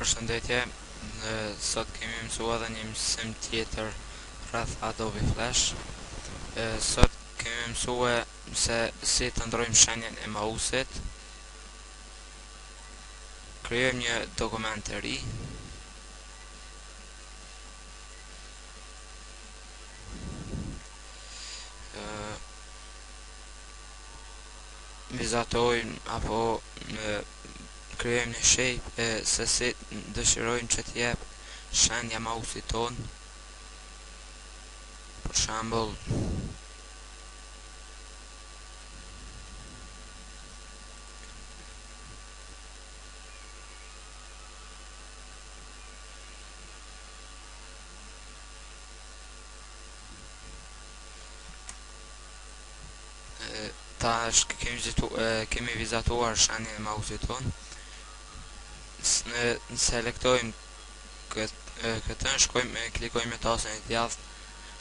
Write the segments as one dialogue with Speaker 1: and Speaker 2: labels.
Speaker 1: Përshëndetje, sot kemi mësua edhe një mësim tjetër rreth Adobe Flash. Sot kemi mësue se si të ndrojmë shenjen e mausit. Krijojmë një dokument të ri. Vizatojmë apo krijojmë një shape se si dëshirojmë që t'jep shenja mausit ton. Për shembull, tash kemi vizatuar shenjën e mausit ton. Ne selektojmë këtë, klikojmë me tasën e djathtë,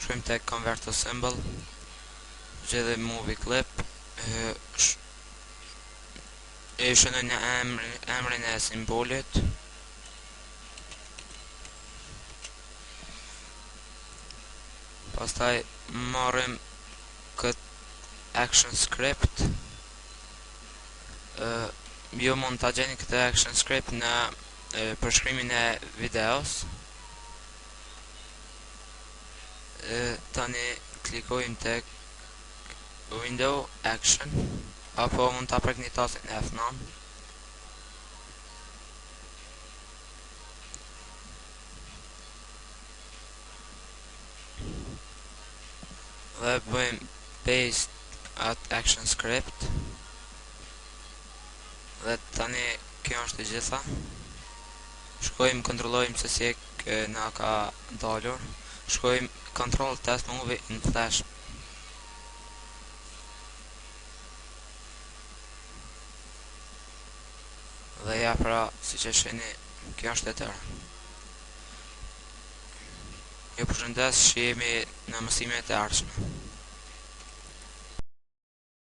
Speaker 1: shkojmë tek Convert to Symbol, gjedhim Movie Clip, e shënojmë emrin e simbolit, pastaj marrim këtë action script. Ju mund ta gjeni këtë action script në përshkrimin e videos. Tani klikojmë tek Window Action, apo mund ta prekni tasën F9. Dhe bëjmë paste at action script. Dhe tani kjo është e gjitha. Shkojmë kontrollojmë se si na ka dalur. Shkojmë Control Test Movie in Flash. Dhe ja, pra, siç e shihni, kjo është e tërë. Ju përshëndes, shihemi në mësimet e ardhshme.